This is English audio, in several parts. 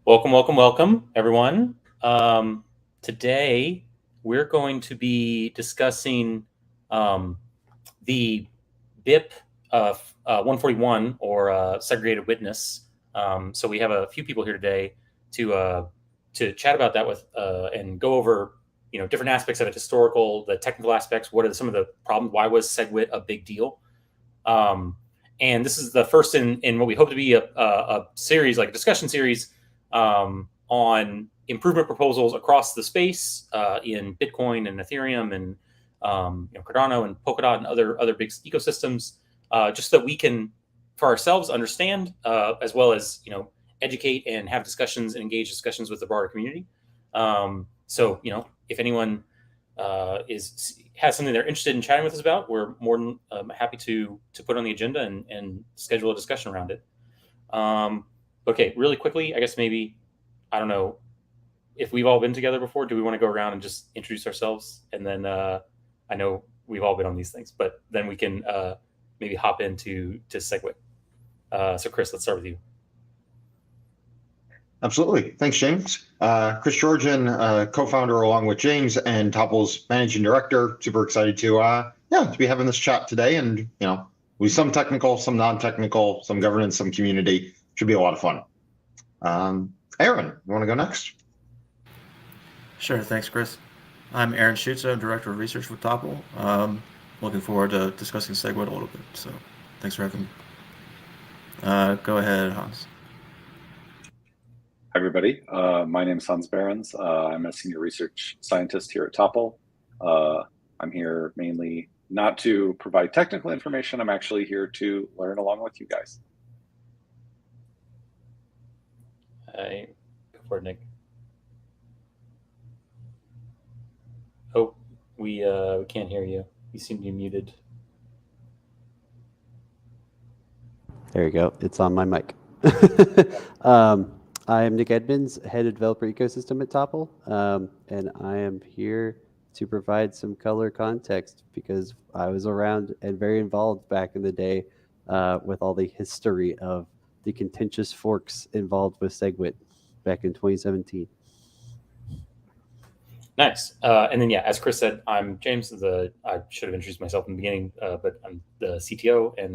Welcome, everyone. Today, we're going to be discussing um, the BIP of 141, or segregated witness. So we have a few people here today to chat about that with and go over different aspects of it, historical, the technical aspects. What are some of the problems? Why was segwit a big deal? Um, and this is the first in what we hope to be a series, like a discussion series, on improvement proposals across the space in Bitcoin and Ethereum and Cardano and Polkadot and other big ecosystems, just so that we can, for ourselves, understand as well as educate and have discussions and engage discussions with the broader community. So if anyone has something they're interested in chatting with us about, we're more than happy to put on the agenda and schedule a discussion around it. Okay, really quickly, I guess maybe, I don't know if we've all been together before. Do we want to go around and just introduce ourselves? And then I know we've all been on these things, but then we can maybe hop into segwit. So Chris, let's start with you. Absolutely. Thanks, James. Chris Georgian, co-founder along with James and Topple's managing director. Super excited to be having this chat today, and we some technical, some non-technical, some governance, some community. Should be a lot of fun. Aaron, you want to go next? Sure. Thanks, Chris. I'm Aaron Schutz. I'm director of research with Topple. Looking forward to discussing segwit a little bit. So, thanks for having me. Go ahead, Hans. Hi, everybody. My name is Hans Behrens. I'm a senior research scientist here at Topple. I'm here mainly not to provide technical information. I'm actually here to learn along with you guys. Go for it, Nick. Oh, we can't hear you. You seem to be muted. There you go. It's on my mic. I'm Nick Edmonds, head of developer ecosystem at Topple, and I am here to provide some color context because I was around and very involved back in the day with all the history of the contentious forks involved with segwit back in 2017. Nice. And then, as Chris said, I'm James. I should have introduced myself in the beginning, but I'm the CTO and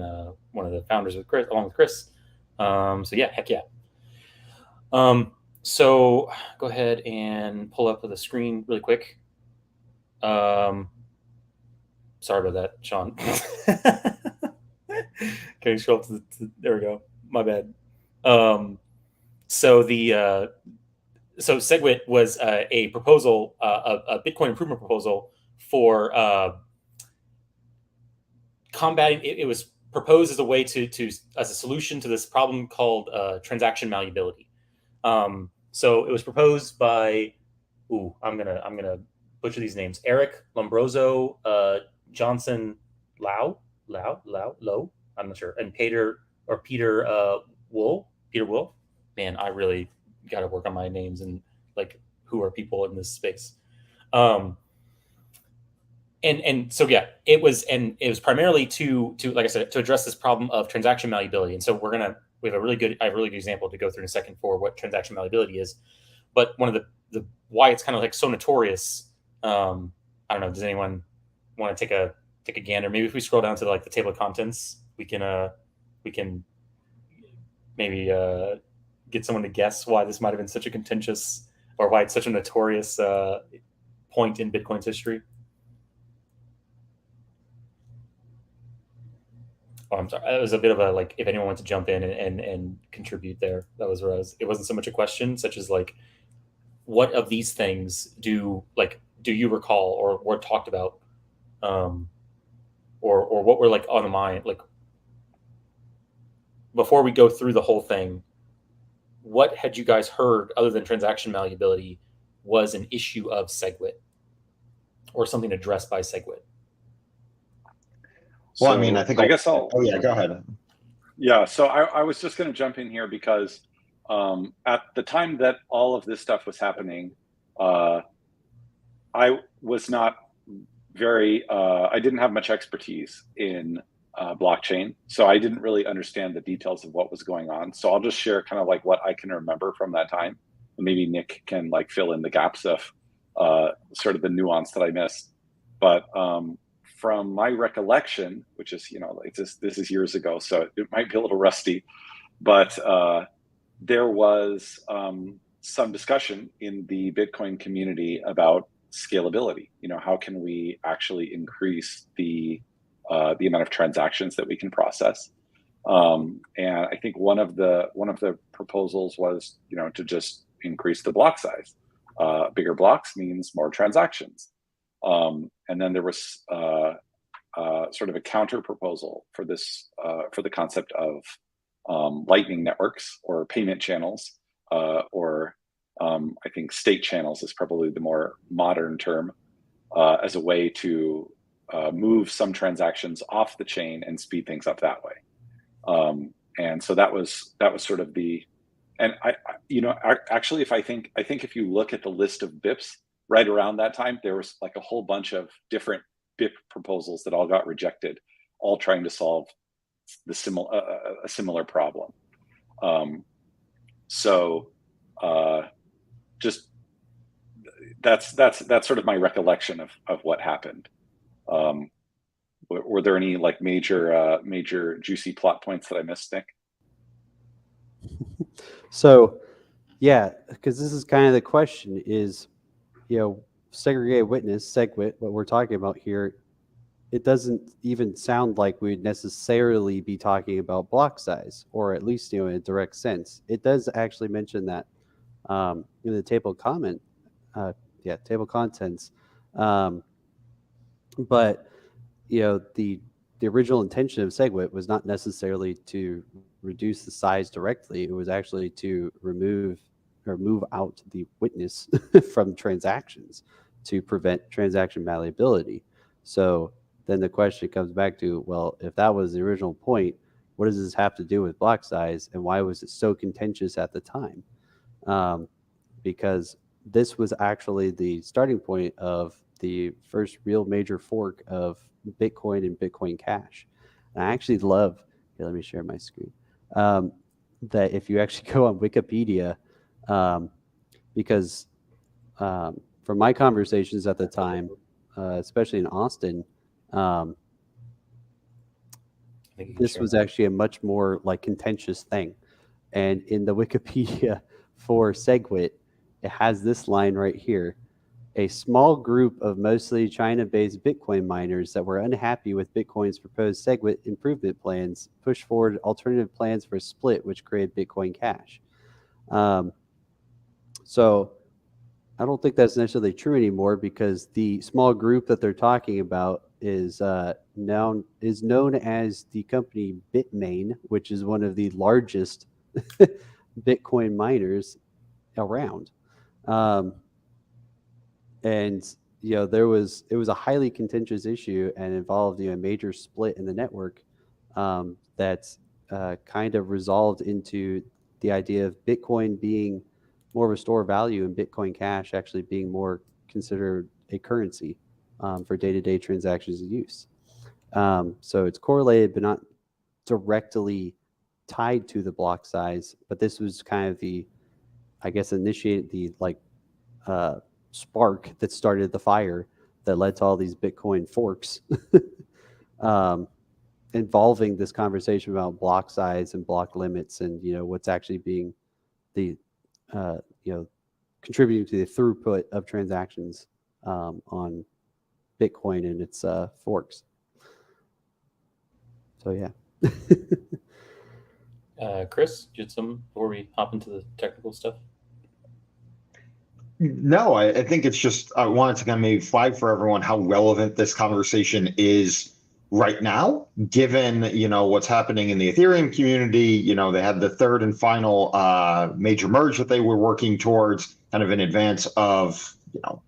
one of the founders with Chris, along with Chris. Heck yeah. So go ahead and pull up the screen really quick. Sorry about that, Sean. Okay, scroll up there we go. My bad. So segwit was a proposal, a Bitcoin improvement proposal for combating. It was proposed as a way to as a solution to this problem called transaction malleability. So it was proposed by, I'm gonna butcher these names: Eric Lombroso, Johnson Lau, I'm not sure, and Peter Wool. Man, I really got to work on my names and who are people in this space. It was primarily to like I said, to address this problem of transaction malleability. And so we have a really good example to go through in a second for what transaction malleability is. But one of the why it's kind of so notorious. I don't know. Does anyone want to take a gander? Maybe if we scroll down to the table of contents, we can maybe get someone to guess why this might have been such a contentious, or why it's such a notorious point in Bitcoin's history. Oh, I'm sorry. It was a bit of a if anyone wants to jump in and contribute there, that was where I was. It wasn't so much a question, such as what of these things do you recall or were talked about, or what were on the mind, before we go through the whole thing. What had you guys heard other than transaction malleability was an issue of segwit or something addressed by segwit? Well, I think. I guess I'll. Oh yeah, go ahead. Yeah, so I was just going to jump in here because at the time that all of this stuff was happening, I was not very. I didn't have much expertise in blockchain. So I didn't really understand the details of what was going on. So I'll just share kind of like what I can remember from that time. Maybe Nick can like fill in the gaps of sort of the nuance that I missed. But from my recollection, which is, like this is years ago, so it might be a little rusty, but there was some discussion in the Bitcoin community about scalability. How can we actually increase the amount of transactions that we can process? And I think one of the proposals was, to just increase the block size. Bigger blocks means more transactions. And then there was sort of a counter proposal for this, for the concept of lightning networks or payment channels, or I think state channels is probably the more modern term, as a way to move some transactions off the chain and speed things up that way. And so that was sort of the, and actually, I think if you look at the list of BIPs right around that time, there was like a whole bunch of different BIP proposals that all got rejected, all trying to solve a similar problem. Just that's sort of my recollection of what happened. Were there any like major juicy plot points that I missed, Nick? So, yeah, because this is kind of the question is, segregated witness, segwit, what we're talking about here, it doesn't even sound like we'd necessarily be talking about block size, or at least, in a direct sense. It does actually mention that in the table table contents. But, the original intention of segwit was not necessarily to reduce the size directly. It was actually to remove or move out the witness from transactions to prevent transaction malleability. So then the question comes back to, well, if that was the original point, what does this have to do with block size, and why was it so contentious at the time? Because this was actually the starting point of the first real major fork of Bitcoin and Bitcoin Cash. And I actually love, here, let me share my screen, that if you actually go on Wikipedia, because from my conversations at the time, especially in Austin, this was actually a much more like contentious thing. And in the Wikipedia for segwit, it has this line right here. A small group of mostly China-based Bitcoin miners that were unhappy with Bitcoin's proposed segwit improvement plans pushed forward alternative plans for a split, which created Bitcoin Cash. So I don't think that's necessarily true anymore, because the small group that they're talking about is known as the company Bitmain, which is one of the largest Bitcoin miners around. And it was a highly contentious issue and involved a major split in the network that kind of resolved into the idea of Bitcoin being more of a store of value and Bitcoin Cash actually being more considered a currency for day-to-day transactions and use. So it's correlated but not directly tied to the block size. But this was kind of the, I guess, initiated the spark that started the fire that led to all these Bitcoin forks involving this conversation about block size and block limits and what's actually being the contributing to the throughput of transactions on Bitcoin and its forks. So yeah. Chris, you had some before we hop into the technical stuff? No, I think it's just, I wanted to kind of maybe flag for everyone how relevant this conversation is right now, given, what's happening in the Ethereum community. They had the third and final major merge that they were working towards, kind of in advance of,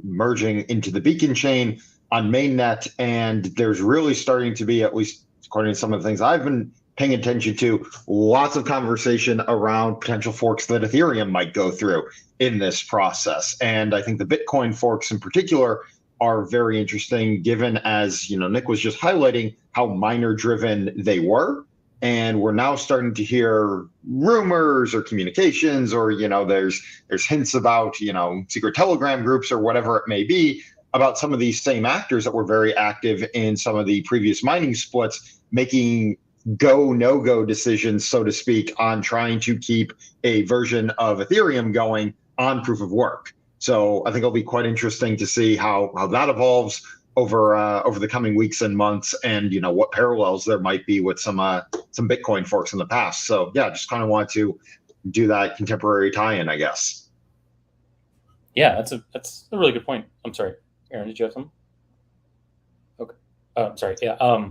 merging into the Beacon chain on mainnet. And there's really starting to be, at least according to some of the things I've been paying attention to, lots of conversation around potential forks that Ethereum might go through in this process. And I think the Bitcoin forks in particular are very interesting, given, as Nick was just highlighting, how miner driven they were. And we're now starting to hear rumors or communications, or there's hints about secret Telegram groups or whatever it may be, about some of these same actors that were very active in some of the previous mining splits, making go no go decisions, so to speak, on trying to keep a version of Ethereum going on proof of work. So I think it'll be quite interesting to see how that evolves over the coming weeks and months, and what parallels there might be with some Bitcoin forks in the past. So yeah, just kind of want to do that contemporary tie-in, I guess. Yeah, that's a really good point. I'm sorry, Aaron, did you have something? Okay. I'm sorry. Yeah.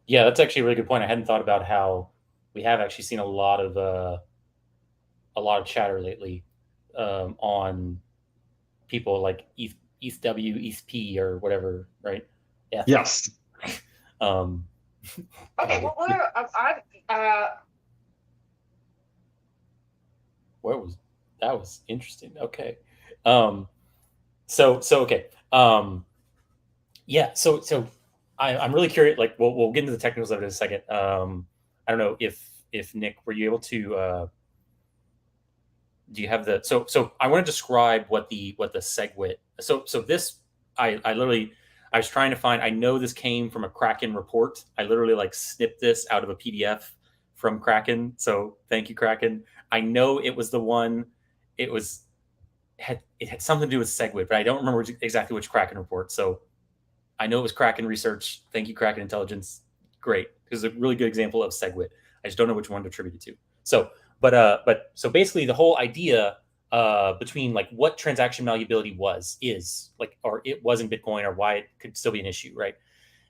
Yeah, that's actually a really good point. I hadn't thought about how we have actually seen a lot of chatter lately on people like ETHW, ETHP, or whatever, right? Yeah. Yes. Okay, well, where was that? Was interesting. Okay. So okay. Yeah. So I'm really curious. Like, we'll get into the technicals of it in a second. I don't know if Nick, were you able to? Do you have the? So I want to describe what the segwit. So this I was trying to find. I know this came from a Kraken report. I literally snipped this out of a PDF from Kraken. So thank you, Kraken. I know it was the one. It had something to do with segwit, but I don't remember exactly which Kraken report. So I know it was Kraken research. Thank you, Kraken Intelligence. Great. This is a really good example of segwit. I just don't know which one to attribute it to. So, but so basically the whole idea between what transaction malleability is or it was in Bitcoin, or why it could still be an issue, right?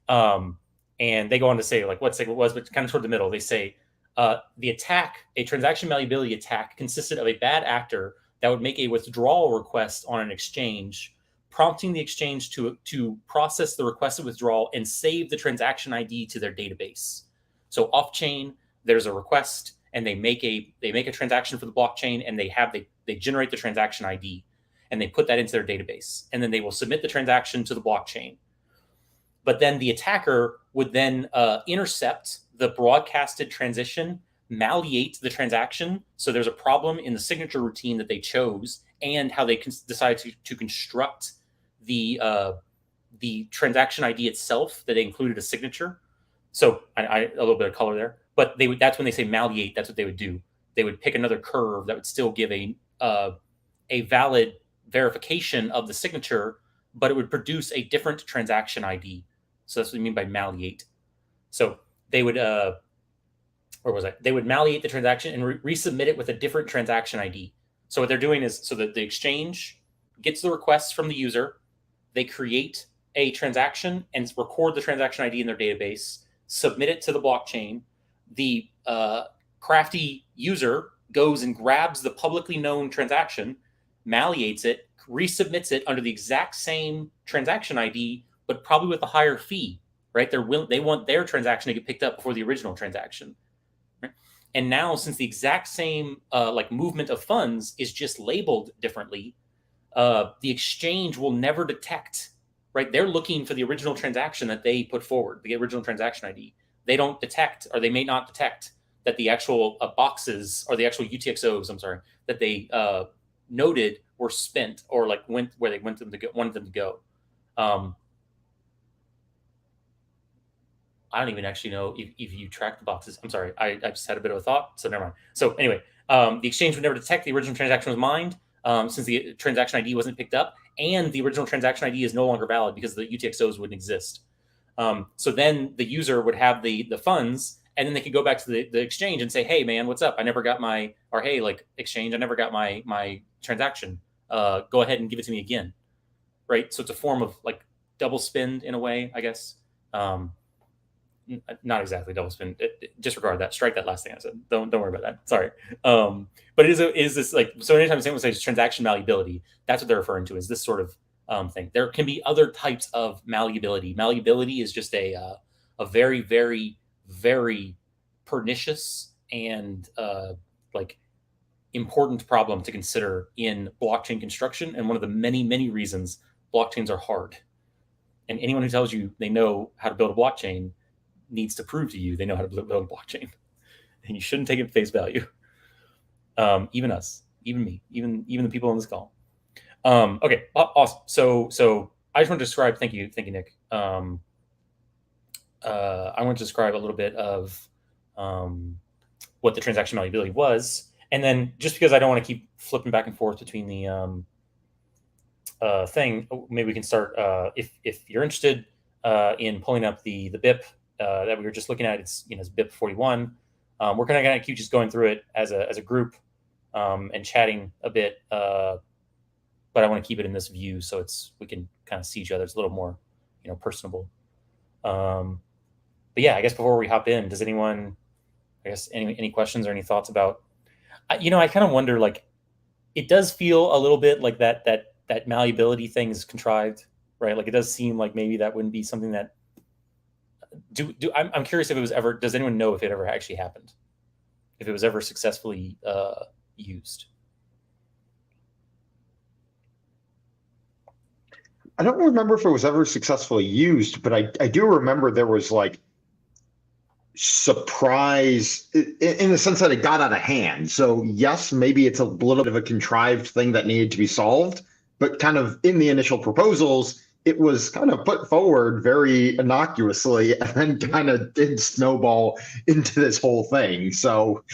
And they go on to say what segwit was, but kind of toward the middle, they say the attack, a transaction malleability attack, consisted of a bad actor that would make a withdrawal request on an exchange, prompting the exchange to process the requested withdrawal and save the transaction ID to their database. So off chain, there's a request, and they make a transaction for the blockchain, and they generate the transaction ID, and they put that into their database, and then they will submit the transaction to the blockchain. But then the attacker would then intercept the broadcasted transition, malleate the transaction. So there's a problem in the signature routine that they chose, and how they decide to construct the transaction ID itself, that they included a signature. So a little bit of color there, but that's when they say malleate. That's what they would do. They would pick another curve that would still give a valid verification of the signature, but it would produce a different transaction ID. So that's what we mean by malleate. So they would, where was I? They would malleate the transaction and resubmit it with a different transaction ID. So what they're doing is, so that the exchange gets the requests from the user, they create a transaction and record the transaction ID in their database, submit it to the blockchain. The crafty user goes and grabs the publicly known transaction, malleates it, resubmits it under the exact same transaction ID, but probably with a higher fee, right? They want their transaction to get picked up before the original transaction. Right? And now, since the exact same movement of funds is just labeled differently, the exchange will never detect, right? They're looking for the original transaction that they put forward, the original transaction ID. They don't detect, or they may not detect, that the actual boxes, or the actual UTXOs, that they noted were spent, or went where they wanted them to go. I don't even actually know if you track the boxes. I'm sorry, I just had a bit of a thought, so never mind. So anyway, the exchange would never detect the original transaction was mined, since the transaction ID wasn't picked up, and the original transaction ID is no longer valid because the UTXOs wouldn't exist. So then the user would have the funds, and then they could go back to the exchange and say, "Hey, man, what's up? I never got my," or "Hey, exchange, I never got my transaction. Go ahead and give it to me again." Right. So it's a form of double spend in a way, I guess. Not exactly double spend. Disregard that. Strike that last thing I said. Don't worry about that. Sorry. But is this so? Anytime someone says transaction malleability, that's what they're referring to. Is this sort of thing? There can be other types of malleability. Malleability is just a very, very, very pernicious and important problem to consider in blockchain construction, and one of the many, many reasons blockchains are hard. And anyone who tells you they know how to build a blockchain needs to prove to you they know how to build a blockchain. And you shouldn't take it at face value. Even us, even me, even the people on this call. Okay, awesome. So I just want to describe. Thank you, Nick. I want to describe a little bit of what the transaction malleability was, and then just because I don't want to keep flipping back and forth between the thing, maybe we can start. If you're interested in pulling up the BIP that we were just looking at, it's it's BIP 41. We're kind of keep just going through it as a group and chatting a bit, but I want to keep it in this view so we can kind of see each other. It's a little more personable. But yeah, I guess before we hop in, does anyone, I guess, any questions or any thoughts about? I kind of wonder, like, it does feel a little bit like that malleability thing is contrived, right? Like, it does seem like maybe that wouldn't be something that. I'm curious if it was ever. Does anyone know if it ever actually happened? If it was ever successfully used? I don't remember if it was ever successfully used, but I do remember there was like surprise in the sense that it got out of hand. So yes, maybe it's a little bit of a contrived thing that needed to be solved, but kind of in the initial proposals, it was kind of put forward very innocuously and then kind of did snowball into this whole thing. So,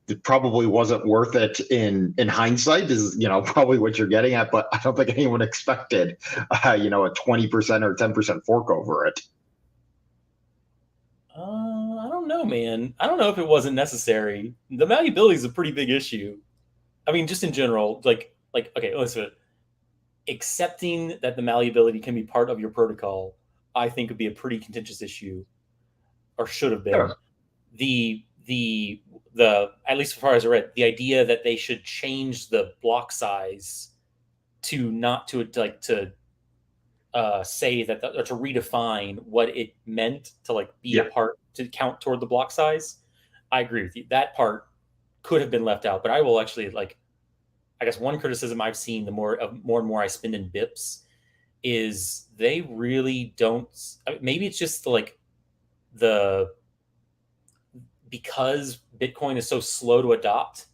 it probably wasn't worth it in hindsight is, probably what you're getting at, but I don't think anyone expected, a 20% or 10% fork over it. I don't know, man. I don't know if it wasn't necessary. The malleability is a pretty big issue. I mean, just in general, like okay, listen. Accepting that the malleability can be part of your protocol, I think would be a pretty contentious issue, or should have been. Sure. The at least as far as I read, the idea that they should change the block size to not to say that or to redefine what it meant to be a part to count toward the block size. I agree with you. That part could have been left out, but I will actually I guess one criticism I've seen the more and more I spend in BIPs is they really don't. Maybe it's just because Bitcoin is so slow to adopt,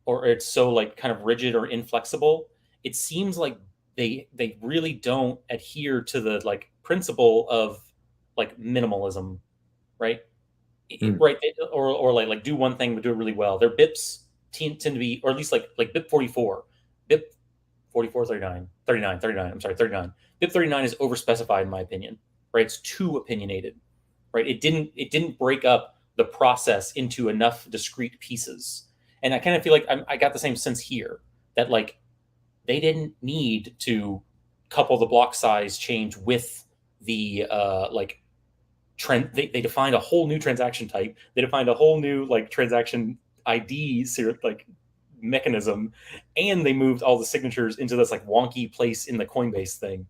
or it's so kind of rigid or inflexible. It seems like they really don't adhere to the principle of minimalism, right? Right, or do one thing but do it really well. Their BIPs tend to be, or at least like BIP 44, BIP 44, 39, 39, 39. I'm sorry, 39. BIP 39 is overspecified in my opinion, right? It's too opinionated, right? It didn't break up the process into enough discrete pieces, and I kind of feel like I got the same sense here that they didn't need to couple the block size change with the trend. They defined a whole new transaction type. They defined a whole new transaction ID mechanism, and they moved all the signatures into this wonky place in the Coinbase thing.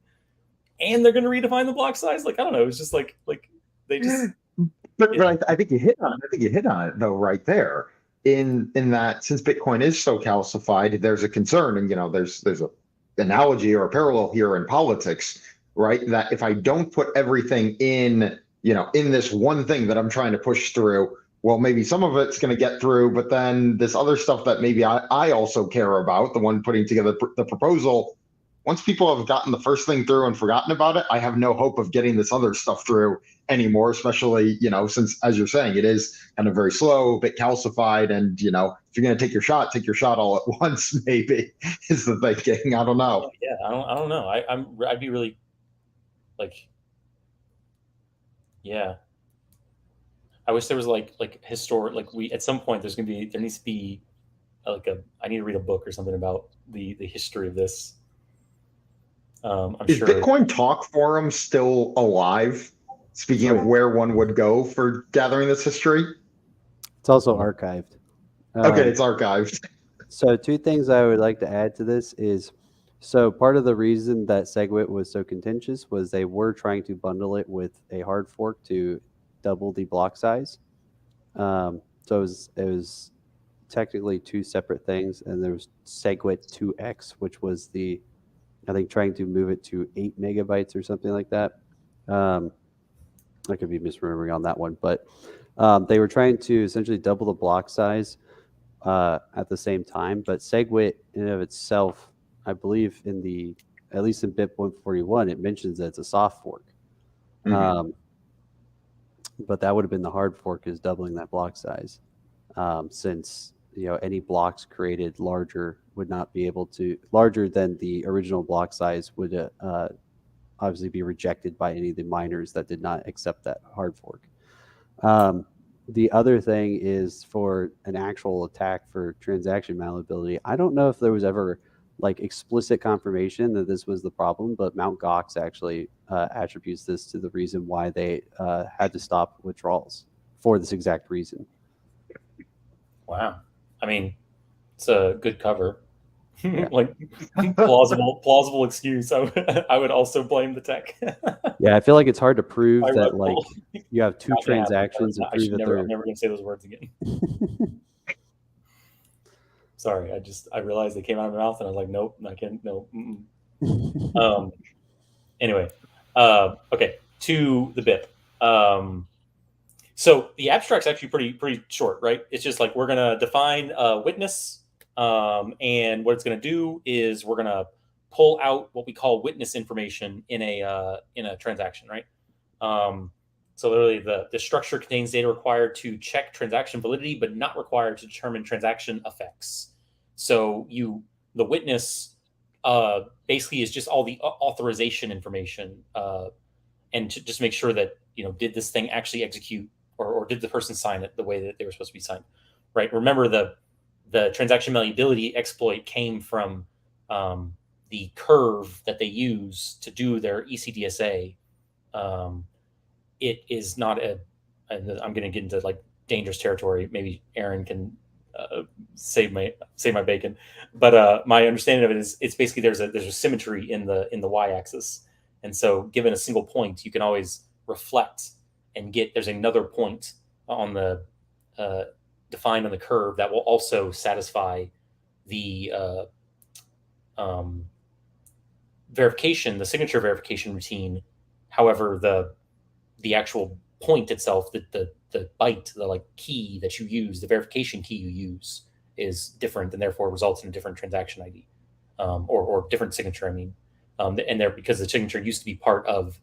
And they're going to redefine the block size. I don't know. It's just they just. But I think you hit on it. I think you hit on it though, right there. In that, since Bitcoin is so calcified, there's a concern, and there's a analogy or a parallel here in politics, right? That if I don't put everything in this one thing that I'm trying to push through, well, maybe some of it's going to get through, but then this other stuff that maybe I also care about, the one putting together the proposal, once people have gotten the first thing through and forgotten about it, I have no hope of getting this other stuff through anymore, especially, since, as you're saying, it is kind of very slow, a bit calcified. And, if you're going to take your shot all at once, maybe is the thinking. I don't know. Yeah, I don't know. I'd be really yeah. I wish there was historic, we, at some point there needs to be I need to read a book or something about the history of this. I'm Is sure. Bitcoin Talk Forum still alive? Speaking of where one would go for gathering this history? It's also archived. Okay, it's archived. So 2 things I would like to add to this is, so part of the reason that SegWit was so contentious was they were trying to bundle it with a hard fork to double the block size. So it was technically 2 separate things, and there was SegWit 2x, which was the I think trying to move it to 8 megabytes or something like that. I could be misremembering on that one, but they were trying to essentially double the block size at the same time. But SegWit in and of itself, I believe at least in BIP 141, it mentions that it's a soft fork. But that would have been the hard fork, is doubling that block size, since any blocks created larger than the original block size would obviously be rejected by any of the miners that did not accept that hard fork. The other thing is, for an actual attack for transaction malleability, I don't know if there was ever explicit confirmation that this was the problem, but Mt. Gox actually attributes this to the reason why they had to stop withdrawals for this exact reason. Wow. I mean, it's a good cover. Like plausible excuse. I would also blame the tech. Yeah, I feel like it's hard to prove that you have two transactions and prove that they're. I'm never going to say those words again. Sorry, I realized they came out of my mouth and I was like, nope, I can't. No. Anyway, okay, to the BIP. So the abstract's actually pretty short, right? It's just like, we're going to define a witness, and what it's going to do is we're going to pull out what we call witness information in a transaction, right? So literally, the structure contains data required to check transaction validity, but not required to determine transaction effects. So the witness basically is just all the authorization information, and to just make sure that did this thing actually execute, or did the person sign it the way that they were supposed to be signed, right? Remember, the transaction malleability exploit came from the curve that they use to do their ECDSA. It is not I'm going to get into dangerous territory. Maybe Aaron can save my bacon, but my understanding of it is, it's basically there's a symmetry in the y-axis, and so given a single point, you can always reflect and there's another point on the defined on the curve that will also satisfy the verification, the signature verification routine. However, the actual point itself, the byte, the key that you use, the verification key you use, is different, and therefore results in a different transaction ID, or different signature. I mean, and there, because the signature used to be part of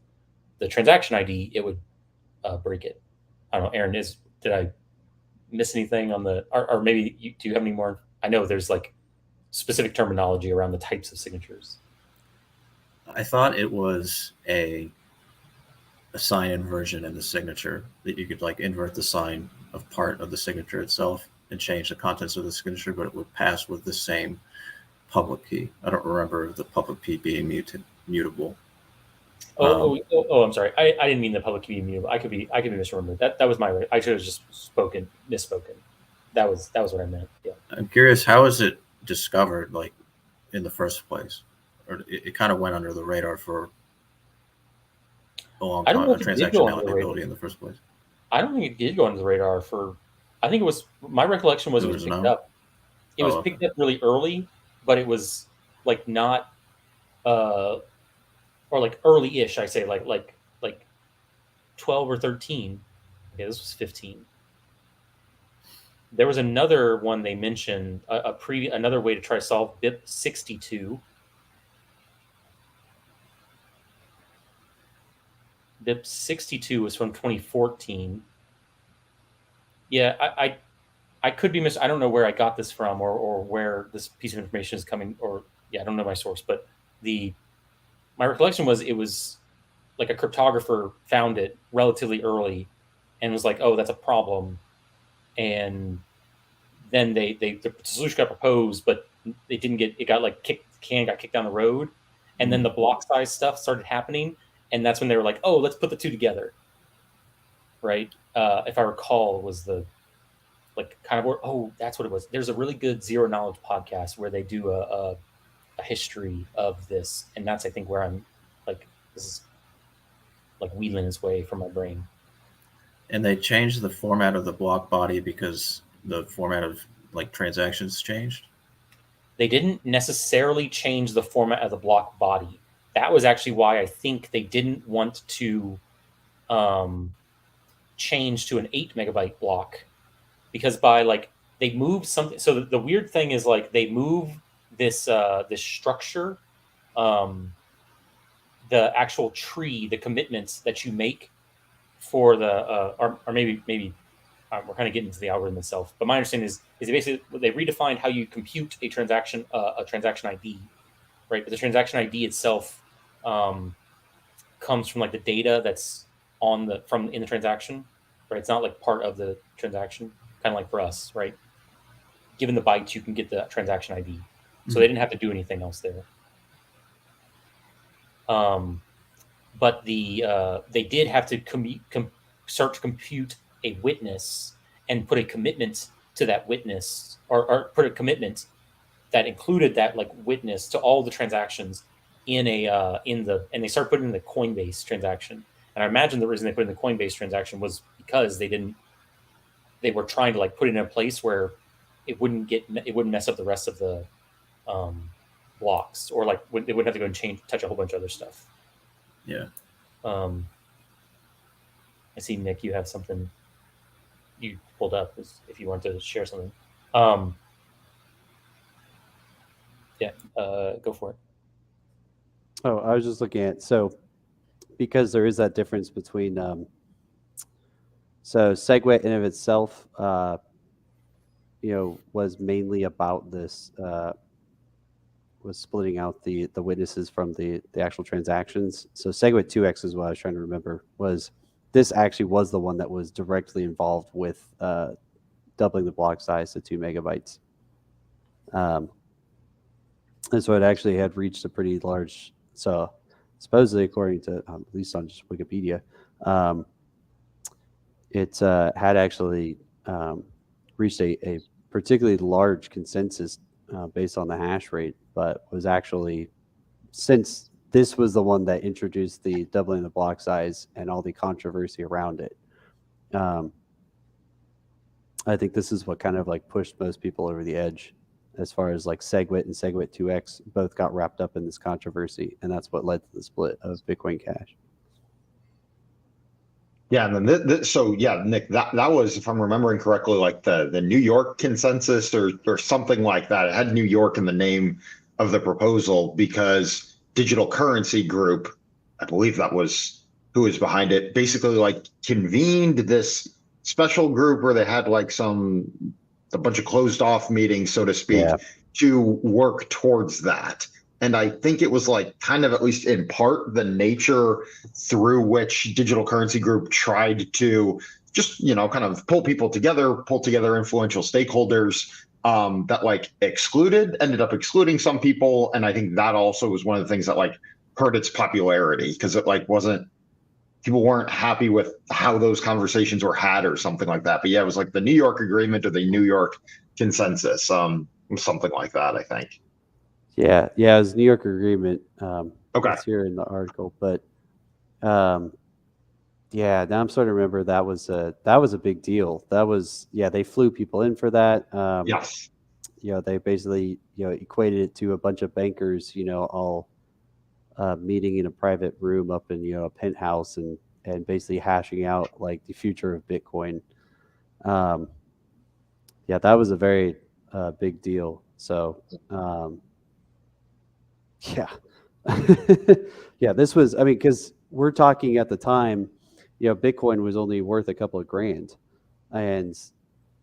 the transaction ID, it would break it. I don't know, Aaron, did I miss anything on or maybe do you have any more? I know there's specific terminology around the types of signatures. I thought it was a sign inversion in the signature, that you could invert the sign of part of the signature itself and change the contents of the signature, but it would pass with the same public key. I don't remember the public key being mutable. I'm sorry. I didn't mean the public key being mutable. I could be misremembered. That was my. I should have just misspoken. That was what I meant. Yeah. I'm curious, how is it discovered in the first place? Or it kind of went under the radar for a long time, on transaction malleability in the first place. I don't think it did go under the radar I think it was, my recollection was, it was picked up. It was picked up really early, but it was not or early-ish, I say, like 12 or 13. Okay, this was 15. There was another one they mentioned, another way to try to solve BIP 62. BIP 62 was from 2014. Yeah, I could be I don't know where I got this from, or where this piece of information is coming, I don't know my source, but my recollection was, it was a cryptographer found it relatively early and was like, oh, that's a problem. And then the solution got proposed, but it didn't get, it got got kicked down the road. And then the block size stuff started happening. And that's when they were like, oh, let's put the two together. Right. If I recall, it was the that's what it was. There's a really good Zero Knowledge podcast where they do a history of this. And that's, I think, where I'm this is wheeling its way from my brain. And they changed the format of the block body because the format of transactions changed? They didn't necessarily change the format of the block body. That was actually why I think they didn't want to change to an 8 MB block, because by like they move something. So the weird thing is like they move this this structure, the actual tree, the commitments that you make for the or maybe we're kind of getting into the algorithm itself. But my understanding is basically they redefined how you compute a transaction ID, right? But the transaction ID itself comes from like the data that's on the from in the transaction, right? It's not like part of the transaction, kind of like for us, right? Given the bytes, you can get the transaction ID. So they didn't have to do anything else there. But they did have to start to compute a witness and put a commitment to that witness, or put a commitment that included that like witness to all the transactions in a and they started putting in the Coinbase transaction. And I imagine the reason they put in the Coinbase transaction was because they were trying to like put it in a place where it wouldn't mess up the rest of the blocks, or like they wouldn't have to go and touch a whole bunch of other stuff. Yeah. I see, Nick, you have something you pulled up if you want to share something. Go for it. Oh, I was just looking at, so because there is that difference between so segwit in of itself was mainly about this was splitting out the witnesses from the actual transactions. So segwit 2x is what I was trying to remember. This actually was the one that was directly involved with doubling the block size to 2 MB. And so it actually had reached a pretty large. So supposedly, according to at least on just Wikipedia, it had actually reached a particularly large consensus based on the hash rate, but was actually, since this was the one that introduced the doubling the block size and all the controversy around it, I think this is what kind of like pushed most people over the edge, as far as like segwit and segwit 2x both got wrapped up in this controversy, and that's what led to the split of Bitcoin Cash. Yeah, and then so yeah, Nick, that was, if I'm remembering correctly, like the New York consensus or something like that. It had New York in the name of the proposal because Digital Currency Group, I believe that was who was behind it, basically like convened this special group where they had like a bunch of closed off meetings, so to speak, to work towards that. And I think it was like kind of, at least in part, the nature through which Digital Currency Group tried to just, kind of pull together influential stakeholders that like ended up excluding some people. And I think that also was one of the things that like hurt its popularity, because it like people weren't happy with how those conversations were had or something like that. But yeah, it was like the New York Agreement or the New York Consensus, something like that, I think. Yeah, it was New York Agreement. Okay. It's here in the article, but yeah, now I'm starting to remember that was a big deal. That was, they flew people in for that. Yes. They basically equated it to a bunch of bankers, all meeting in a private room up in a penthouse and basically hashing out like the future of Bitcoin. That was a very big deal. So this was, because we're talking at the time, Bitcoin was only worth a couple of grand, and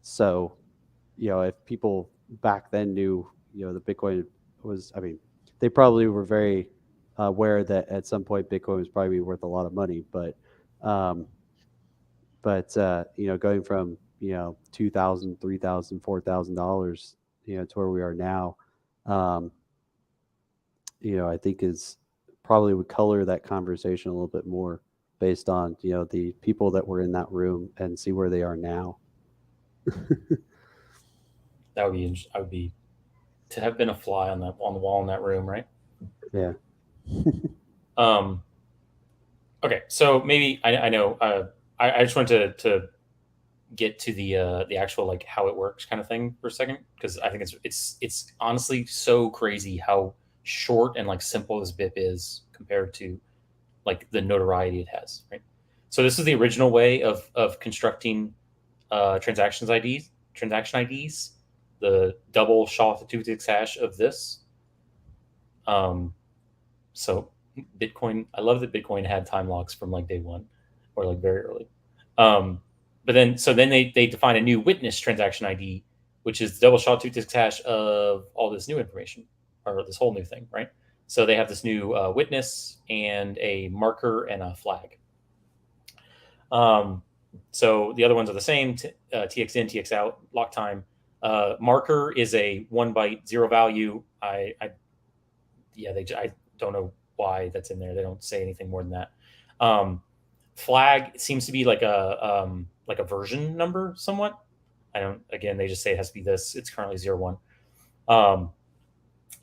so if people back then knew the Bitcoin was, they probably were very aware that at some point Bitcoin was probably worth a lot of money, but going from $2,000, $3,000, $4,000 to where we are now, I think is probably would color that conversation a little bit more based on the people that were in that room and see where they are now. That would be I would be to have been a fly on the wall in that room, right? Yeah. Okay, so maybe I know I just wanted to get to the actual like how it works kind of thing for a second, because I think it's honestly so crazy how short and like simple this BIP is compared to like the notoriety it has, right? So this is the original way of constructing transaction IDs, the double SHA-256 hash of this. So Bitcoin, I love that Bitcoin had time locks from like day one or like very early. But then they define a new witness transaction ID, which is the double SHA-256 hash of all this new information or this whole new thing, right? So they have this new witness and a marker and a flag. So the other ones are the same: TX in, TX out, lock time. Marker is a 1 byte 0 value. I don't know why that's in there. They don't say anything more than that. Flag seems to be like a version number somewhat. I don't. Again, they just say it has to be this. It's currently 01.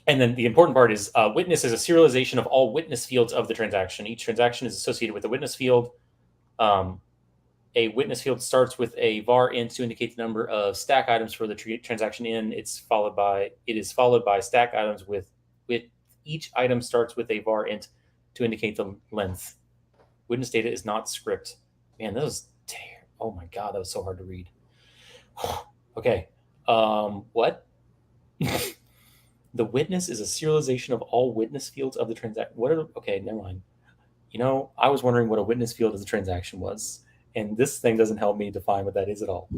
And then the important part is witness is a serialization of all witness fields of the transaction. Each transaction is associated with a witness field. A witness field starts with a var int to indicate the number of stack items for the transaction in. It is followed by stack items with each item starts with a var int to indicate the length. Witness data is not script. Man, that was oh my god, that was so hard to read. Okay, what? The witness is a serialization of all witness fields of the transaction. Okay, never mind. I was wondering what a witness field of the transaction was, and this thing doesn't help me define what that is at all.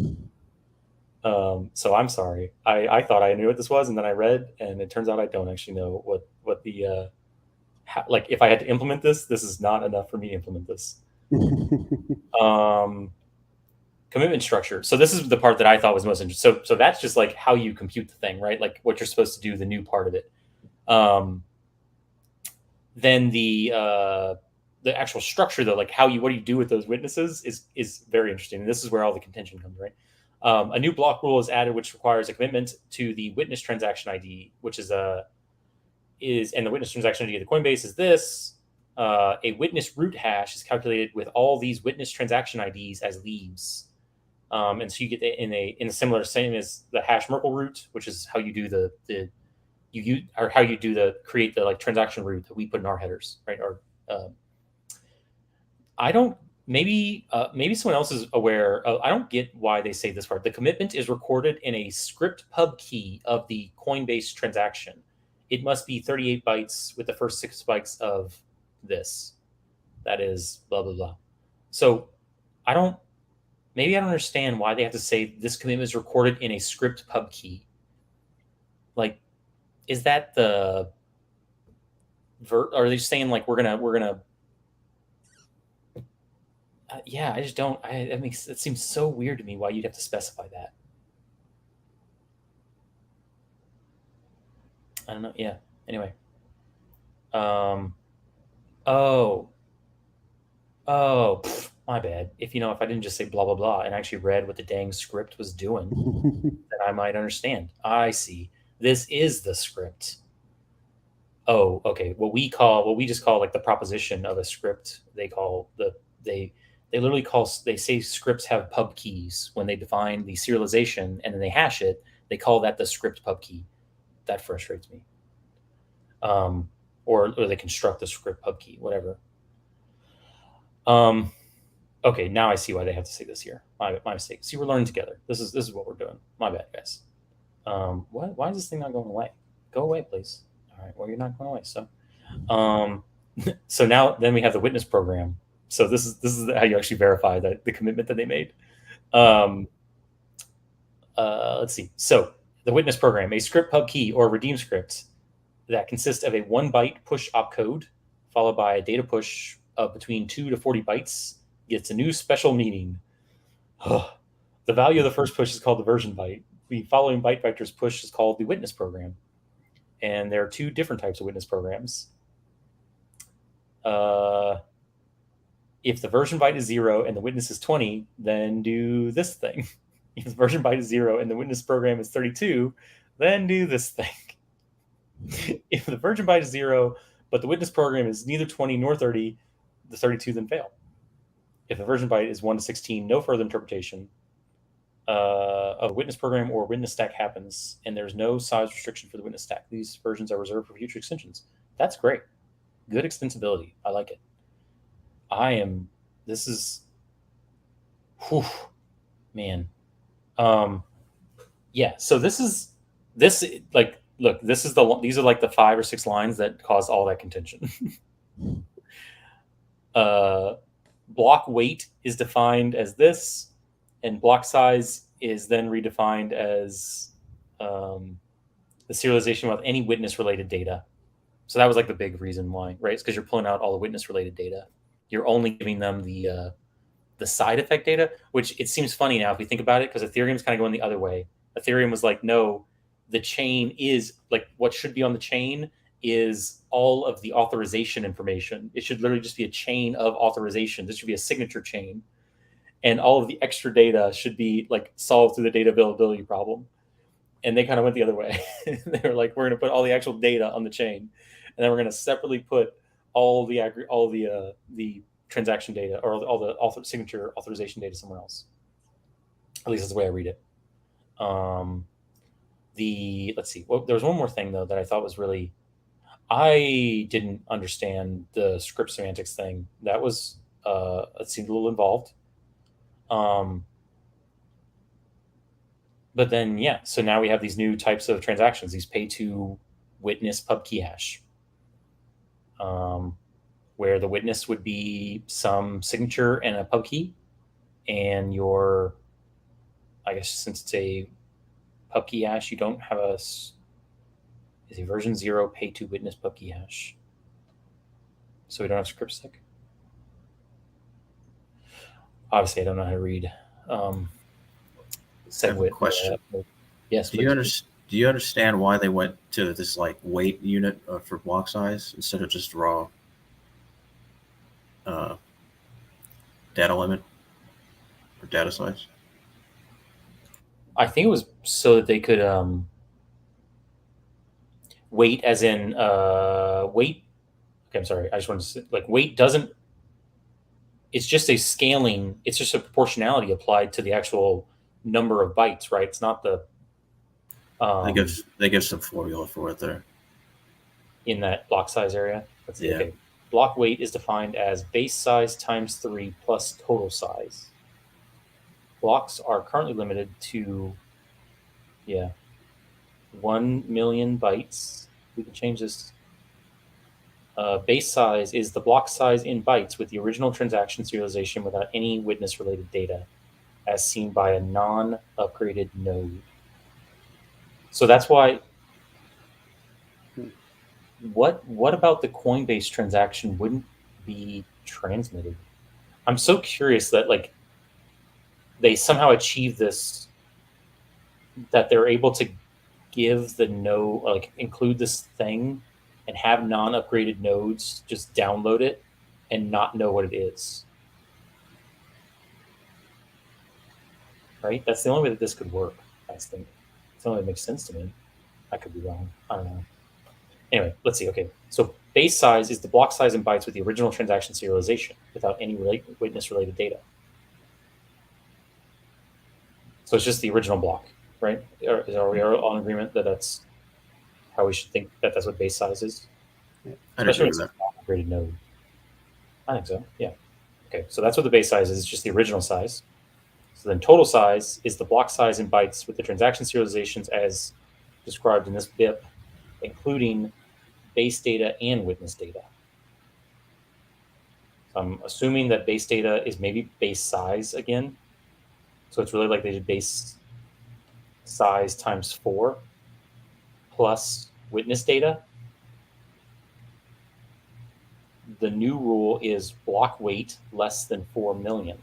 So I'm sorry. I thought I knew what this was, and then I read, and it turns out I don't actually know what the like if I had to implement this is not enough for me to implement this. Commitment structure. So this is the part that I thought was most interesting. So that's just like how you compute the thing, right? Like what you're supposed to do, the new part of it. Then the actual structure, though, like what do you do with those witnesses is very interesting. And this is where all the contention comes, right? A new block rule is added, which requires a commitment to the witness transaction ID, which and the witness transaction ID of the Coinbase is this. A witness root hash is calculated with all these witness transaction IDs as leaves. And so you get in a similar same as the hash Merkle root, which is how you do create the like transaction root that we put in our headers, right? Or I don't. Maybe someone else is aware. I don't get why they say this part. The commitment is recorded in a script pub key of the Coinbase transaction. It must be 38 bytes with the first 6 bytes of this. That is blah blah blah. So maybe I don't understand why they have to say this commitment is recorded in a script pub key. Like, is that the are they saying like we're gonna yeah, I just don't. It seems so weird to me why you'd have to specify that. I don't know. Yeah. Anyway. My bad. If I didn't just say blah blah blah and actually read what the dang script was doing, then I might understand. I see. This is the script. Oh, okay. What we just call like the proposition of a script. They say scripts have pub keys when they define the serialization and then they hash it. They call that the script pub key. That frustrates me. Or they construct the script pub key, whatever. Okay, now I see why they have to say this here. My mistake. See, we're learning together. This is what we're doing. My bad, guys. Why is this thing not going away? Go away, please. All right. Well, you're not going away. So, so now then we have the witness program. So this is how you actually verify that the commitment that they made. Let's see. So the witness program, a script pub key or redeem script that consists of a 1 byte push opcode followed by a data push of between 2 to 40 bytes gets a new special meaning. The value of the first push is called the version byte. The following byte vectors push is called the witness program. And there are 2 different types of witness programs. If the version byte is 0 and the witness is 20, then do this thing. If the version byte is 0 and the witness program is 32, then do this thing. If the version byte is 0, but the witness program is neither 20 nor 30, the 32 then fail. If the version byte is 1 to 16, no further interpretation. of witness program or witness stack happens, and there's no size restriction for the witness stack. These versions are reserved for future extensions. That's great. Good extensibility. I like it. This is, whew, man. Yeah. So this like, look, these are like the 5 or 6 lines that cause all that contention. Block weight is defined as this, and block size is then redefined as the serialization without any witness related data. So that was like the big reason why, right? It's because you're pulling out all the witness related data. You're only giving them the side effect data, which it seems funny now if we think about it, because Ethereum's kind of going the other way. Ethereum was like, no, the chain is like what should be on the chain is all of the authorization information. It should literally just be a chain of authorization. This should be a signature chain. And all of the extra data should be like solved through the data availability problem. And they kind of went the other way. They were like, we're going to put all the actual data on the chain, and then we're going to separately put all the transaction data or all the signature authorization data somewhere else. At least that's the way I read it. Let's see. Well, there was one more thing though that I thought was really, I didn't understand the script semantics thing. That was it seemed a little involved. But then, yeah, so now we have these new types of transactions, these pay to witness pub key hash, where the witness would be some signature and a pub key, and I guess since it's a pub key hash, you don't have is a version 0 pay to witness pub key hash. So we don't have script stick. Obviously, I don't know how to read segwit. Question. Yes. Do you understand why they went to this like weight unit for block size instead of just raw data limit or data size? I think it was so that they could weight, as in weight. Okay, I'm sorry. I just wanted to say, like, weight doesn't. It's just a scaling. It's just a proportionality applied to the actual number of bytes, right? It's not the. They give some formula for it there. In that block size area. Let's see. Yeah. Okay. Block weight is defined as base size times 3 plus total size. Blocks are currently limited to, 1 million bytes. We can change this. Base size is the block size in bytes with the original transaction serialization without any witness-related data, as seen by a non-upgraded node. So that's why. What about the Coinbase transaction wouldn't be transmitted? I'm so curious that like they somehow achieve this, that they're able to give the node, like include this thing and have non-upgraded nodes just download it and not know what it is. Right? That's the only way that this could work, I think. It's the only way that makes sense to me. I could be wrong. I don't know. Anyway, let's see. Okay, so base size is the block size in bytes with the original transaction serialization without any witness-related data. So it's just the original block, right? Are we all in agreement that that's how we should think that's what base size is? I agree with that. Upgraded node. I think so. Yeah. Okay, so that's what the base size is. It's just the original size. So then total size is the block size in bytes with the transaction serializations as described in this BIP, including base data and witness data. So I'm assuming that base data is maybe base size again. So it's really like they did base size times 4 plus witness data. The new rule is block weight less than 4 million.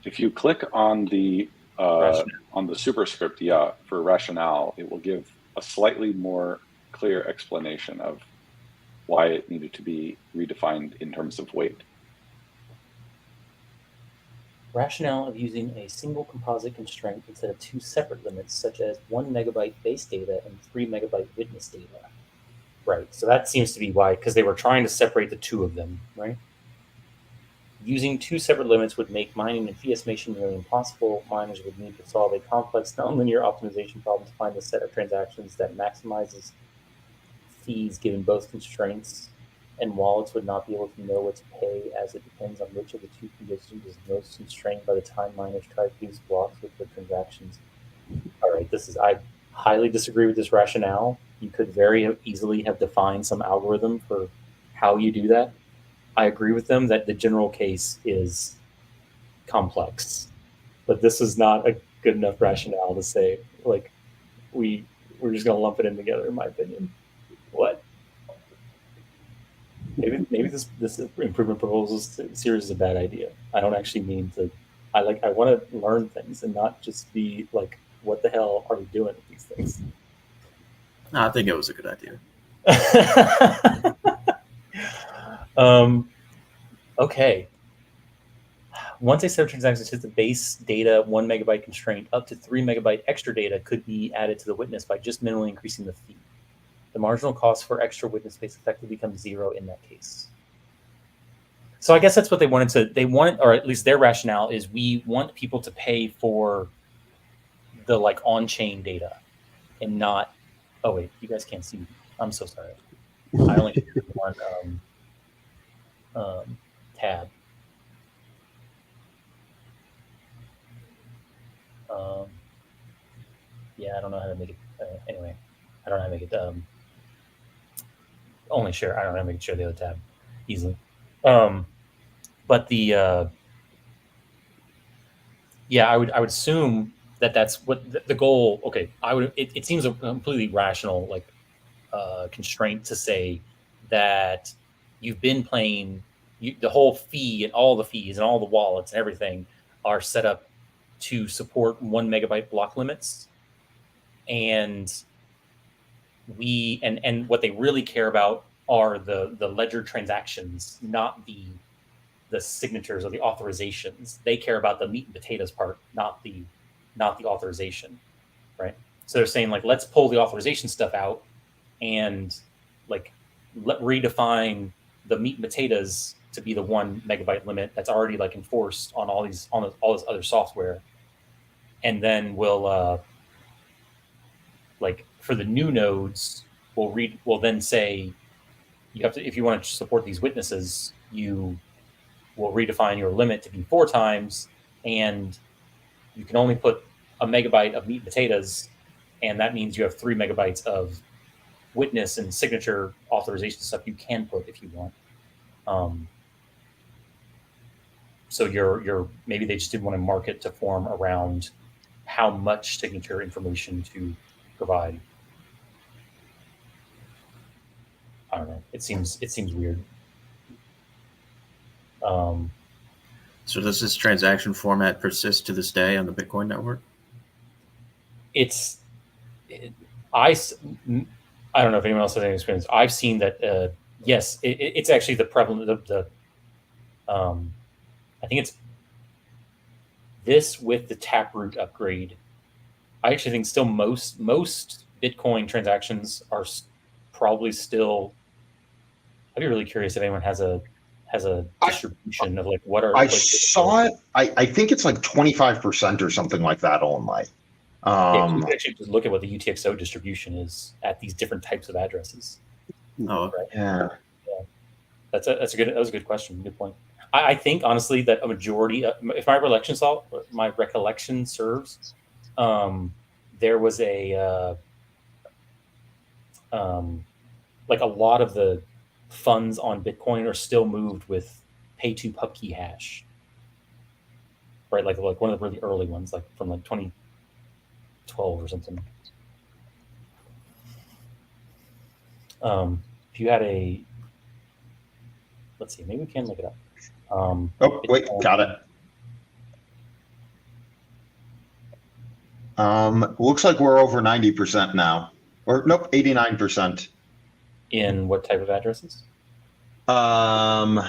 If you click on the superscript, for rationale, it will give a slightly more clear explanation of why it needed to be redefined in terms of weight. Rationale of using a single composite constraint instead of 2 separate limits, such as 1 megabyte base data and 3 megabyte witness data. Right. So that seems to be why, because they were trying to separate the two of them, right? Using two separate limits would make mining and fee estimation nearly impossible. Miners would need to solve a complex nonlinear optimization problem to find a set of transactions that maximizes fees given both constraints, and wallets would not be able to know what to pay as it depends on which of the two conditions is most constrained by the time miners try to use blocks with their transactions. All right, I highly disagree with this rationale. You could very easily have defined some algorithm for how you do that. I agree with them that the general case is complex, but this is not a good enough rationale to say like we're just gonna lump it in together. In my opinion, what? Maybe this improvement proposals series is a bad idea. I don't actually mean to. I want to learn things and not just be like, what the hell are we doing with these things? No, I think it was a good idea. Okay. Once a set of transactions hits the base data 1 megabyte constraint, up to 3 megabyte extra data could be added to the witness by just minimally increasing the fee. The marginal cost for extra witness space effectively becomes 0 in that case. So I guess that's what they wanted, or at least their rationale is, we want people to pay for the like on-chain data and not, oh wait, you guys can't see. I'm so sorry. I only have one tab. Yeah, I don't know how to make it. Anyway, I don't know how to make it. Only share. I don't know how to make it share the other tab easily. But the yeah, I would assume that that's what the goal. Okay, It seems a completely rational like constraint to say that you've been playing. The whole fee and all the fees and all the wallets and everything are set up to support 1 megabyte block limits, and what they really care about are the ledger transactions, not the signatures or the authorizations. They care about the meat and potatoes part, not the authorization, right? So they're saying like, let's pull the authorization stuff out and like redefine the meat and potatoes to be the 1 megabyte limit that's already like enforced on all this other software, and then we'll like for the new nodes, we'll then say you have to, if you want to support these witnesses, you will redefine your limit to be 4 times, and you can only put a megabyte of meat and potatoes, and that means you have 3 megabytes of witness and signature authorization stuff you can put if you want. So you're maybe they just didn't want to market to form around how much signature information to provide. I don't know. It seems weird. So does this transaction format persist to this day on the Bitcoin network? I don't know if anyone else has any experience. I've seen that. Yes, it's actually the prevalent of the. I think it's this with the Taproot upgrade. I actually think still most Bitcoin transactions are probably still. I'd be really curious if anyone has a distribution of like what are. I saw it. I think it's like 25% or something like that only. Yeah, you can actually just look at what the UTXO distribution is at these different types of addresses. Oh, right? Yeah. That was a good question. Good point. I think honestly that a majority, if my recollection serves, there was a like a lot of the funds on Bitcoin are still moved with pay to pub key hash, right? Like one of the really early ones, like from like 2012 or something. If you had let's see, maybe we can look it up. Oh, wait, got it. Looks like we're over 90% now. Or nope, 89%. In what type of addresses? No,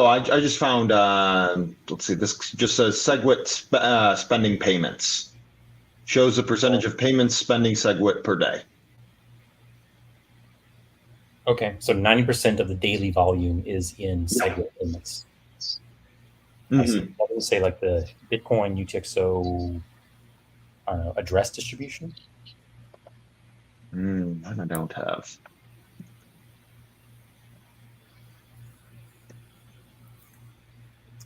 I just found, let's see, this just says segwit spending payments. Shows the percentage of payments spending segwit per day. Okay, so 90% of the daily volume is in segwit payments. I see. What does it say, like the Bitcoin UTXO, I don't know, address distribution? That I don't have.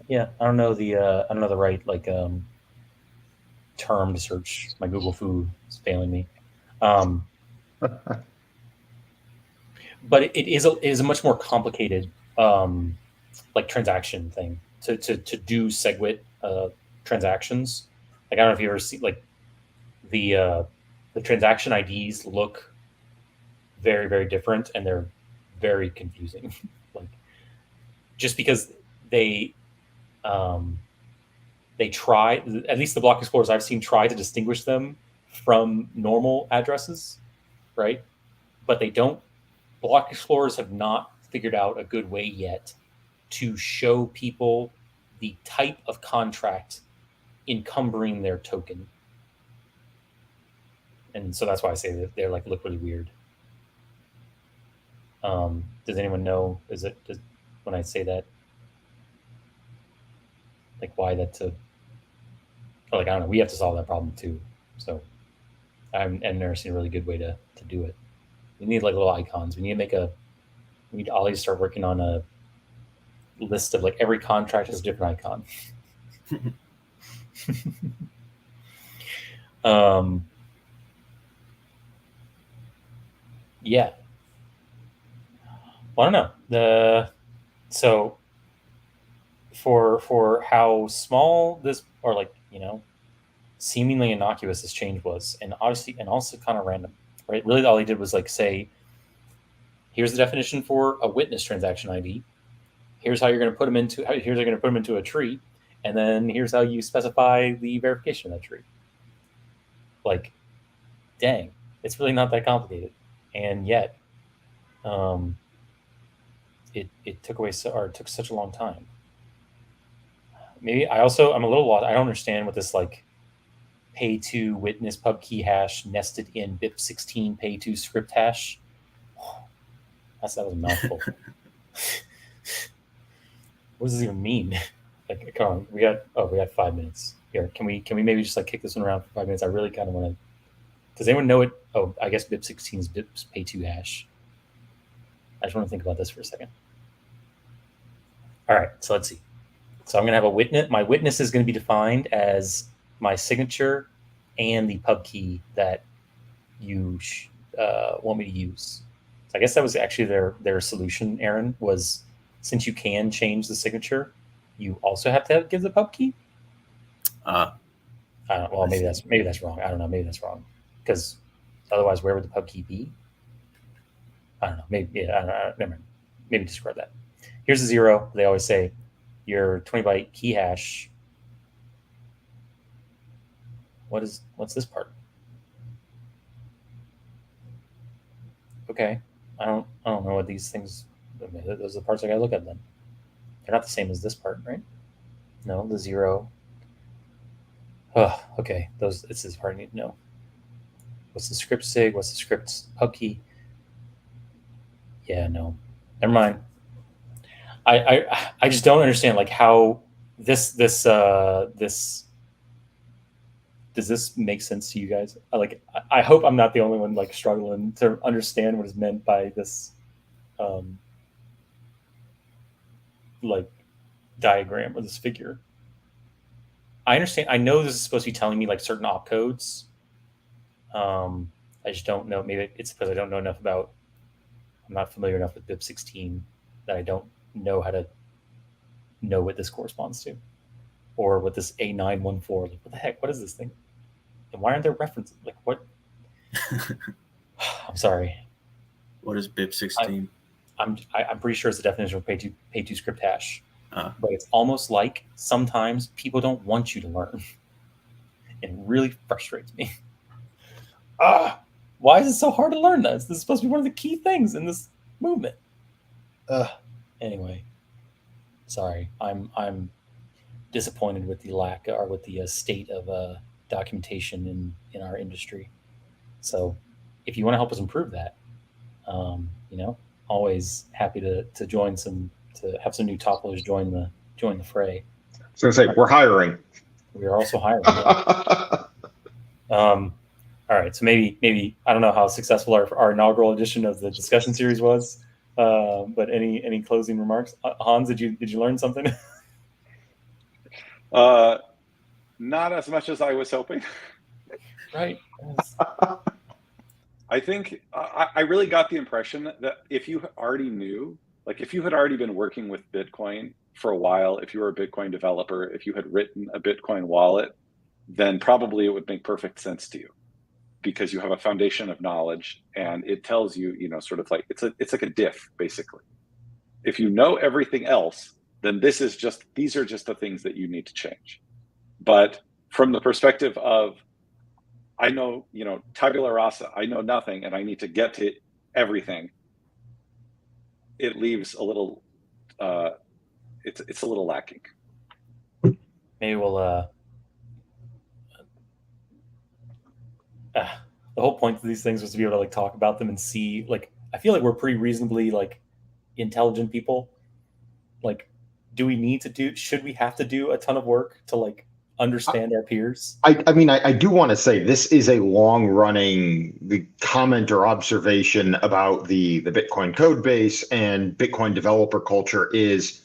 Yeah, I don't know the right term to search. My Google Foo is failing me. But it is a much more complicated like transaction thing to do segwit transactions. Like I don't know if you ever see like the transaction IDs look very, very different, and they're very confusing. Like just because they um, they try, at least the block explorers I've seen try to distinguish them from normal addresses, right? But they don't. Block explorers have not figured out a good way yet to show people the type of contract encumbering their token. And so that's why I say that they're like look really weird. Does anyone know? When I say that, like why that's a, or like I don't know, we have to solve that problem too. So I've never seen a really good way to do it. We need like little icons. We need to always start working on a list of like every contract has a different icon. Yeah. Well, I don't know. So for how small this, or like, seemingly innocuous this change was, and obviously and also kind of random, right? Really all he did was like say, here's the definition for a witness transaction ID. Here's how you're going to put them into a tree, and then here's how you specify the verification of that tree. Like, dang, it's really not that complicated, and yet it took such a long time. Maybe I'm a little lost. I don't understand what this like pay to witness pub key hash nested in BIP16 pay to script hash. That was a mouthful. What does this even mean? Like, come on, we got 5 minutes here. Can we maybe just like kick this one around for 5 minutes? I really kind of want to. Does anyone know it? Oh, I guess BIP16 is BIP's pay to hash. I just want to think about this for a second. All right, so let's see. So I'm going to have a witness. My witness is going to be defined as my signature and the pub key that you want me to use. So I guess that was actually their solution, Aaron, was since you can change the signature, you also have to give the pub key. Well, maybe that's wrong. I don't know. Maybe that's wrong because otherwise, where would the pub key be? I don't know. Maybe I don't know. Never mind. Maybe discard that. Here's a 0. They always say your 20 byte key hash. What's this part? Okay, I don't know what these things. Those are the parts I gotta look at then. They're not the same as this part, right? No, the 0. Oh, okay. It's this part I need to know. What's the script sig? What's the script pub key? Yeah, no. Never mind. I just don't understand like how this does this make sense to you guys? I hope I'm not the only one like struggling to understand what is meant by this like diagram or this figure. I understand. I know this is supposed to be telling me like certain opcodes. I just don't know. Maybe it's because I don't know enough about. I'm not familiar enough with BIP16 that I don't know how to know what this corresponds to, or what this A914. Like, what the heck? What is this thing? And why aren't there references? Like, what? I'm sorry. What is BIP16? I'm pretty sure it's the definition of pay to script hash. But it's almost like sometimes people don't want you to learn. It really frustrates me. Why is it so hard to learn this? This is supposed to be one of the key things in this movement. Anyway, sorry. I'm disappointed with the lack or with the state of documentation in our industry. So, if you want to help us improve that, always happy to join to have some new topplers join the fray. was going to say, we're hiring. We are also hiring. Yeah. All right, so maybe I don't know how successful our inaugural edition of the discussion series was, but any closing remarks? Hans, did you learn something? Not as much as I was hoping. Right. I think I really got the impression that if you already knew, like if you had already been working with Bitcoin for a while, if you were a Bitcoin developer, if you had written a Bitcoin wallet, then probably it would make perfect sense to you, because you have a foundation of knowledge and it tells you, sort of like it's like a diff, basically. If you know everything else, then these are just the things that you need to change. But from the perspective of, I know, tabula rasa, I know nothing and I need to get to everything, it leaves a little, it's a little lacking. Maybe we'll, the whole point of these things was to be able to like talk about them and see, like, I feel like we're pretty reasonably like intelligent people. Like, should we have to do a ton of work to like understand our peers? I mean, I do want to say this is a long-running comment or observation about the Bitcoin code base and Bitcoin developer culture is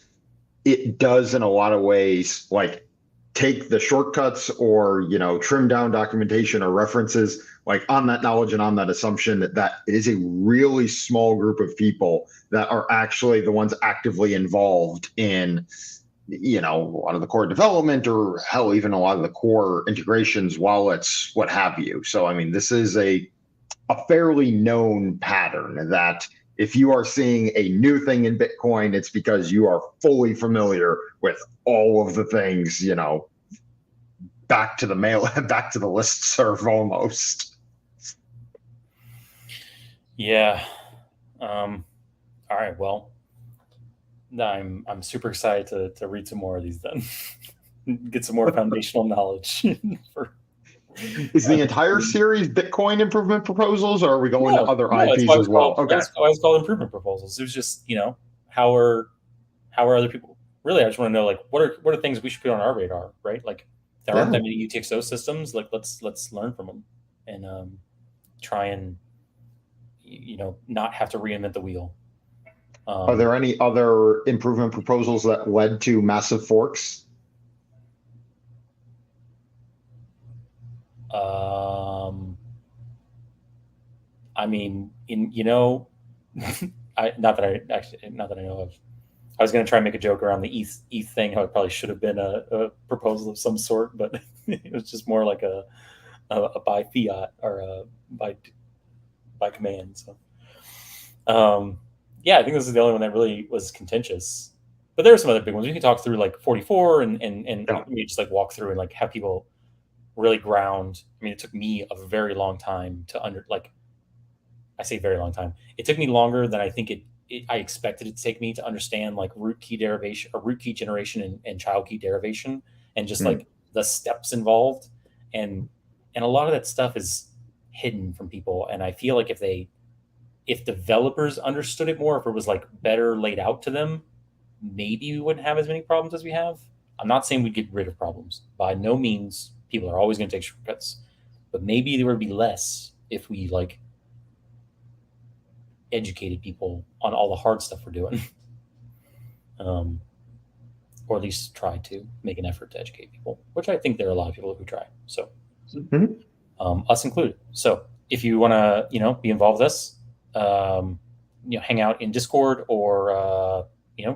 it does in a lot of ways like take the shortcuts or trim down documentation or references like on that knowledge and on that assumption that it is a really small group of people that are actually the ones actively involved in a lot of the core development or hell, even a lot of the core integrations, wallets, what have you. So, I mean, this is a fairly known pattern that if you are seeing a new thing in Bitcoin, it's because you are fully familiar with all of the things, back to the listserv almost. Yeah. All right. Well, I'm super excited to read some more of these then. Get some more foundational knowledge. Is the entire series Bitcoin improvement proposals, or are we going to other IPs as well? Okay. That's why it's called improvement proposals. It was just, how are other people? Really, I just want to know, like, what are things we should put on our radar, right? Like, there aren't that many UTXO systems. Like, let's learn from them and try and not have to reinvent the wheel. Are there any other improvement proposals that led to massive forks? I mean, not that I know of. I was going to try and make a joke around the ETH thing. How it probably should have been a proposal of some sort, but it was just more like a by fiat or a by command. So, yeah, I think this is the only one that really was contentious. But there are some other big ones. We can talk through like 44 and we just like walk through and like have people really ground. I mean, it took me a very long time to I say very long time. It took me longer than I think I expected it to take me to understand like root key derivation or root key generation and child key derivation and just like the steps involved. And a lot of that stuff is hidden from people. And I feel like if developers understood it more, if it was like better laid out to them, maybe we wouldn't have as many problems as we have. I'm not saying we'd get rid of problems. By no means, people are always going to take shortcuts, but maybe there would be less if we like educated people on all the hard stuff we're doing, or at least try to make an effort to educate people, which I think there are a lot of people who try. So, us included. So, if you want to, be involved with us, hang out in Discord or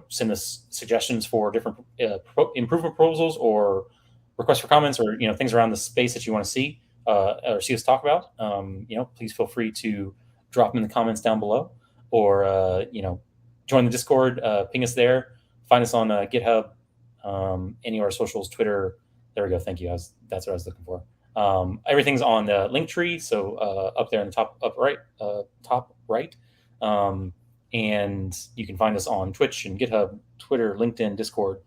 send us suggestions for different improvement proposals or requests for comments or things around the space that you want to see or see us talk about. Please feel free to drop them in the comments down below, or join the Discord, ping us there, find us on GitHub, any of our socials, Twitter. There we go. Thank you. That's what I was looking for. Everything's on the link tree, so up there in the top right. And you can find us on Twitch and GitHub, Twitter, LinkedIn, Discord,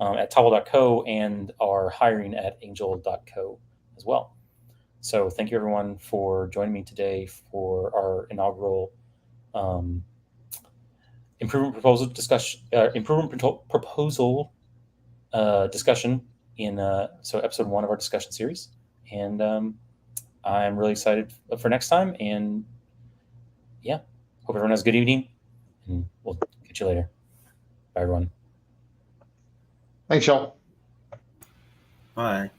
at topple.co, and our hiring at angel.co as well. So thank you everyone for joining me today for our inaugural improvement proposal discussion, discussion in so episode 1 of our discussion series, and I'm really excited for next time. And yeah, hope everyone has a good evening, and we'll catch you later. Bye, everyone. Thanks, y'all. Bye.